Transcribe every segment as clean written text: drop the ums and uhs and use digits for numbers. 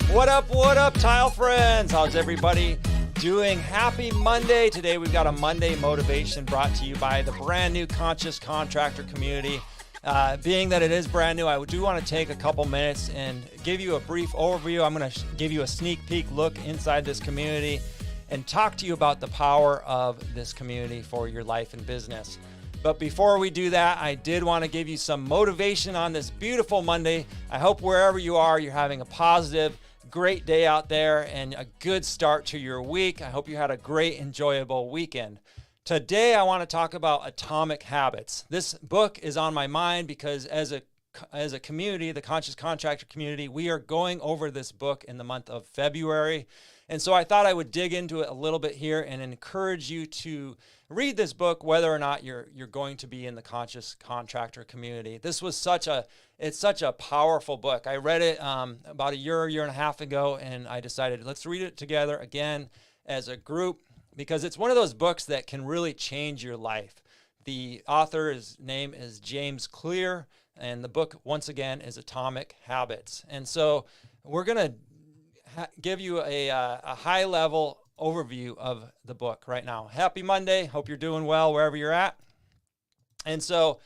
What up, tile friends? How's everybody doing? Happy Monday. Today we've got a Monday motivation brought to you by the brand new Conscious Contractor Community. Being that it is brand new, I do want to take a couple minutes and give you a brief overview. I'm going to give you a sneak peek look inside this community and talk to you about the power of this community for your life and business. But before we do that, I did want to give you some motivation on this beautiful Monday. I hope wherever you are, you're having a positive, great day out there and a good start to your week. I hope you had a great, enjoyable weekend. Today, I want to talk about atomic habits. This book is on my mind because as a community, the Conscious Contractor Community, we are going over this book in the month of February. And so I thought I would dig into it a little bit here and encourage you to read this book, whether or not you're going to be in the Conscious Contractor Community. This was such a powerful book. I read it about a year and a half ago, and I decided let's read it together again as a group because it's one of those books that can really change your life. The author's name is James Clear, and the book, once again, is Atomic Habits. And so we're going to give you a high-level overview of the book right now. Happy Monday. Hope you're doing well wherever you're at. And so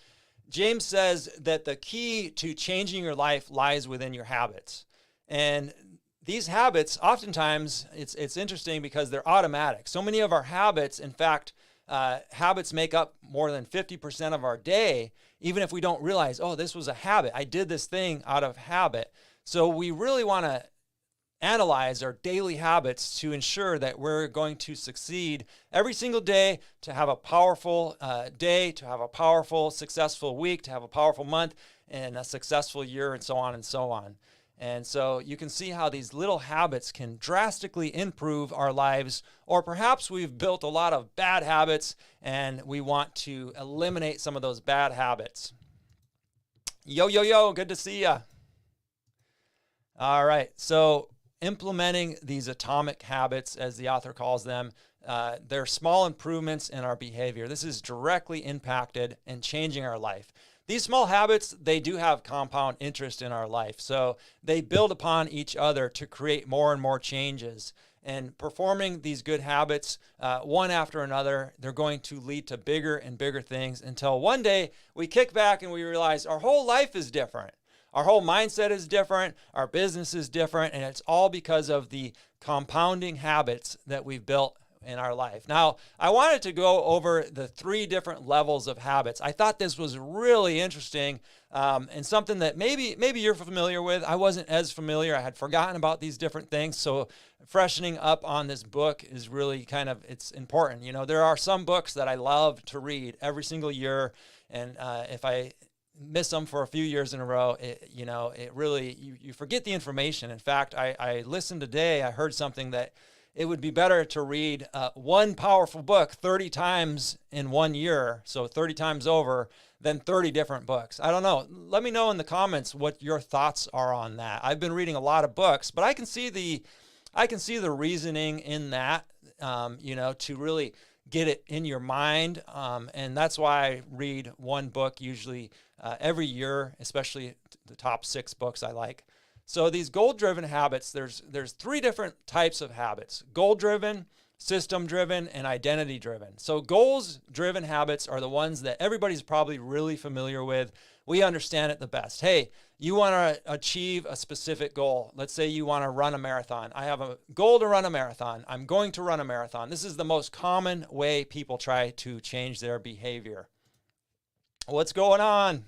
James says that the key to changing your life lies within your habits. And these habits, oftentimes, it's interesting because they're automatic. So many of our habits, in fact, habits make up more than 50% of our day, even if we don't realize, oh, this was a habit. I did this thing out of habit. So we really want to analyze our daily habits to ensure that we're going to succeed every single day, to have a powerful day, to have a powerful, successful week, to have a powerful month, and a successful year, and so on and so on. And so you can see how these little habits can drastically improve our lives, or perhaps we've built a lot of bad habits and we want to eliminate some of those bad habits. Yo, good to see ya. All right, so implementing these atomic habits, as the author calls them, they're small improvements in our behavior. This is directly impacted and changing our life. These small habits, they do have compound interest in our life. So they build upon each other to create more and more changes. And performing these good habits, one after another, they're going to lead to bigger and bigger things until one day we kick back and we realize our whole life is different. Our whole mindset is different, our business is different, and it's all because of the compounding habits that we've built in our life. Now, I wanted to go over the 3 different levels of habits. I thought this was really interesting and something that maybe you're familiar with. I wasn't as familiar. I had forgotten about these different things. So freshening up on this book is really it's important. You know, there are some books that I love to read every single year, and if I miss them for a few years in a row, it really, you forget the information. In fact, I listened today, I heard something that it would be better to read one powerful book 30 times in 1 year, so 30 times over, than 30 different books. I don't know. Let me know in the comments what your thoughts are on that. I've been reading a lot of books, but I can see the reasoning in that, to really get it in your mind. And that's why I read one book usually every year, especially the top 6 books I like. So these goal-driven habits, there's 3 different types of habits: goal-driven, system-driven, and identity-driven. So goals-driven habits are the ones that everybody's probably really familiar with. We understand it the best. Hey, you want to achieve a specific goal. Let's say you want to run a marathon. I have a goal to run a marathon. I'm going to run a marathon. This is the most common way people try to change their behavior. What's going on?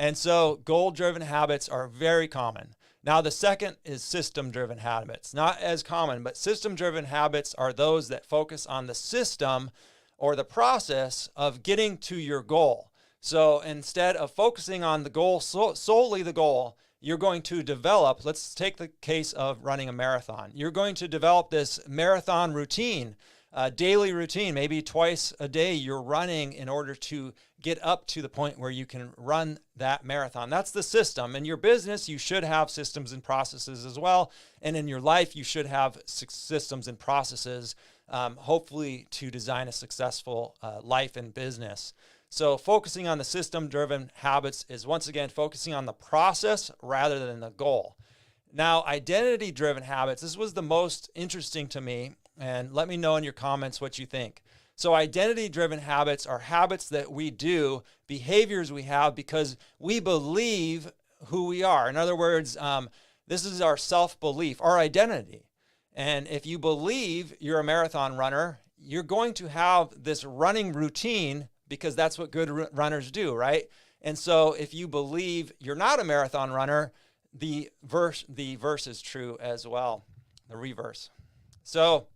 And so goal-driven habits are very common. Now, the second is system-driven habits. Not as common, but system-driven habits are those that focus on the system or the process of getting to your goal. So instead of focusing on the goal, solely the goal, you're going to develop, let's take the case of running a marathon. You're going to develop this marathon routine, daily routine, maybe twice a day you're running in order to get up to the point where you can run that marathon. That's the system. In your business, you should have systems and processes as well. And in your life, you should have systems and processes, hopefully to design a successful life and business. So focusing on the system-driven habits is, once again, focusing on the process rather than the goal. Now, identity-driven habits, this was the most interesting to me, and let me know in your comments what you think. So identity-driven habits are habits that we do, behaviors we have because we believe who we are. In other words, this is our self-belief, our identity. And if you believe you're a marathon runner, you're going to have this running routine because that's what good runners do, right? And so if you believe you're not a marathon runner, the verse is true as well, the reverse. So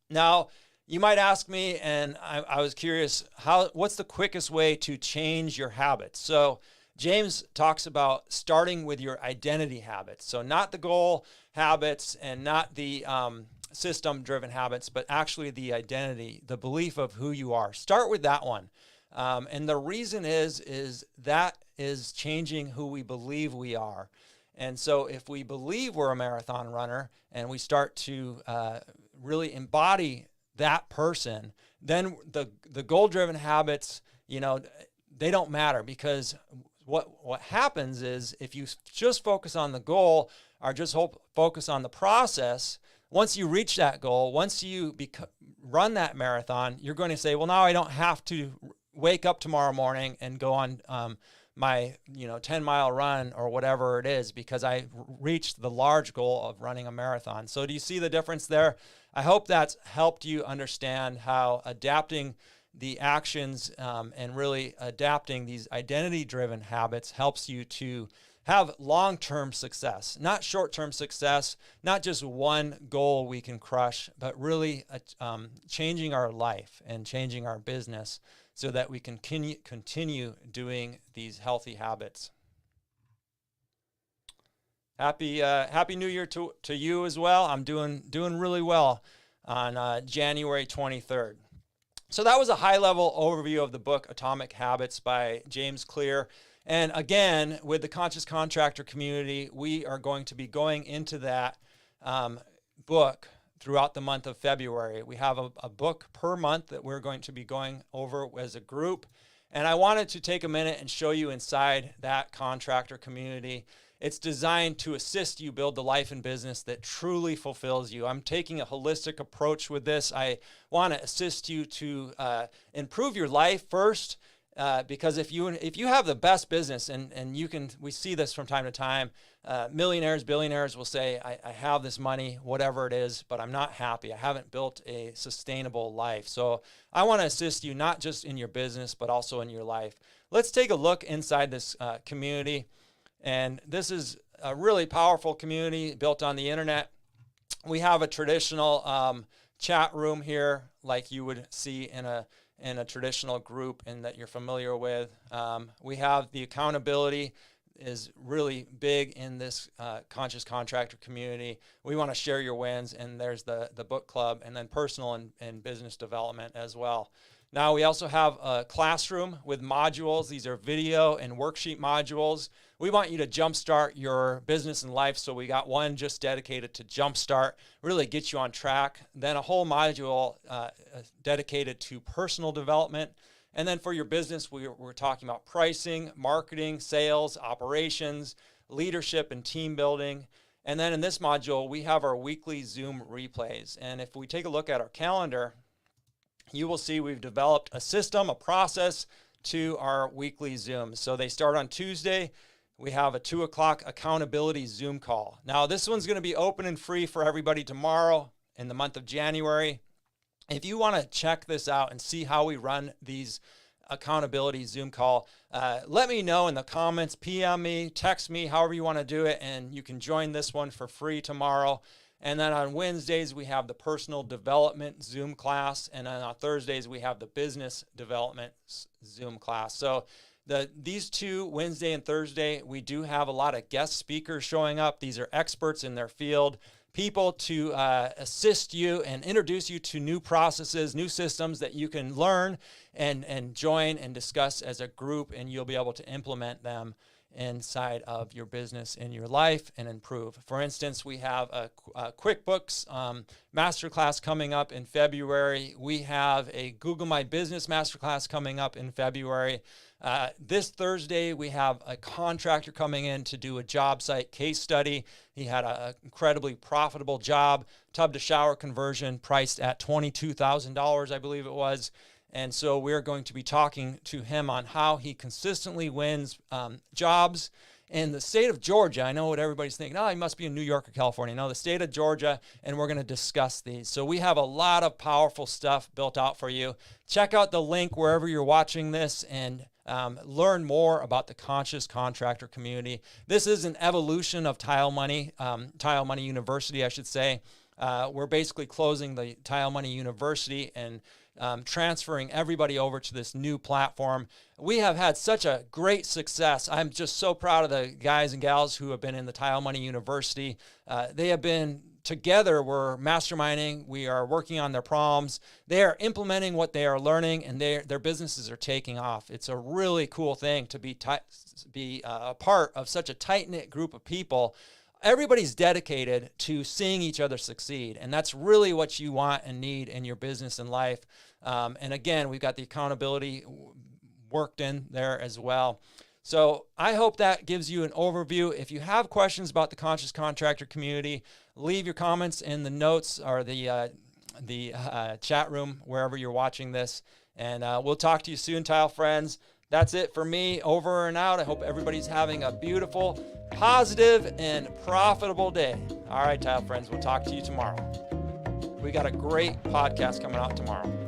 now you might ask me, and I was curious, what's the quickest way to change your habits? So James talks about starting with your identity habits. So not the goal habits and not the system-driven habits, but actually the identity, the belief of who you are. Start with that one. And the reason is that is changing who we believe we are. And so if we believe we're a marathon runner and we start to really embody that person, then the goal-driven habits, they don't matter, because what happens is if you just focus on the goal or just focus on the process, once you reach that goal, once you run that marathon, you're going to say, well, now I don't have to wake up tomorrow morning and go on my 10-mile run or whatever it is, because I reached the large goal of running a marathon. So do you see the difference there? I hope that's helped you understand how adapting the actions and really adapting these identity-driven habits helps you to have long-term success, not short-term success, not just one goal we can crush, but really changing our life and changing our business so that we can continue doing these healthy habits. Happy New Year to you as well. I'm doing really well on January 23rd. So that was a high-level overview of the book Atomic Habits by James Clear. And again, with the Conscious Contractor Community, we are going to be going into that book throughout the month of February. We have a book per month that we're going to be going over as a group. And I wanted to take a minute and show you inside that contractor community. It's designed to assist you build the life and business that truly fulfills you. I'm taking a holistic approach with this. I want to assist you to improve your life first, because if you have the best business, and we see this from time to time, millionaires, billionaires will say, I have this money, whatever it is, but I'm not happy. I haven't built a sustainable life. So I want to assist you not just in your business, but also in your life. Let's take a look inside this community. And this is a really powerful community built on the internet. We have a traditional chat room here, like you would see in a traditional group and that you're familiar with. We have the accountability is really big in this Conscious Contractor Community. We want to share your wins, and there's the book club, and then personal and business development as well. Now we also have a classroom with modules. These are video and worksheet modules. We want you to jumpstart your business and life, so we got one just dedicated to jumpstart, really get you on track. Then a whole module dedicated to personal development. And then for your business, we're talking about pricing, marketing, sales, operations, leadership, and team building. And then in this module, we have our weekly Zoom replays. And if we take a look at our calendar, you will see we've developed a system, a process to our weekly Zooms. So they start on Tuesday. We have a 2 o'clock accountability Zoom call. Now this one's going to be open and free for everybody tomorrow in the month of January. If you want to check this out and see how we run these accountability Zoom call, let me know in the comments, PM me, text me, however you want to do it, and you can join this one for free tomorrow. And then on Wednesdays, we have the personal development Zoom class. And then on Thursdays, we have the business development Zoom class. So these two, Wednesday and Thursday, we do have a lot of guest speakers showing up. These are experts in their field, people to assist you and introduce you to new processes, new systems that you can learn and join and discuss as a group, and you'll be able to implement them. inside of your business in your life and improve. For instance, we have a QuickBooks masterclass coming up in February. We have a Google My Business masterclass coming up in February. This Thursday, we have a contractor coming in to do a job site case study. He had an incredibly profitable job, tub to shower conversion priced at $22,000, I believe it was. And so we're going to be talking to him on how he consistently wins jobs in the state of Georgia. I know what everybody's thinking, oh, he must be in New York or California. No, the state of Georgia, and we're going to discuss these. So we have a lot of powerful stuff built out for you. Check out the link wherever you're watching this and learn more about the Conscious Contractor Community. This is an evolution of Tile Money University, I should say. We're basically closing the Tile Money University and transferring everybody over to this new platform. We have had such a great success. I'm just so proud of the guys and gals who have been in the Tile Money University. They have been together. We're masterminding. We are working on their problems. They are implementing what they are learning, and their businesses are taking off. It's a really cool thing to be a part of such a tight-knit group of people. Everybody's dedicated to seeing each other succeed, and that's really what you want and need in your business and life. And again, we've got the accountability worked in there as well. So I hope that gives you an overview. If you have questions about the Conscious Contractor Community, leave your comments in the notes or the chat room, wherever you're watching this. And we'll talk to you soon, Tile friends. That's it for me. Over and out. I hope everybody's having a beautiful, positive, and profitable day. All right, Tile friends, we'll talk to you tomorrow. We got a great podcast coming out tomorrow.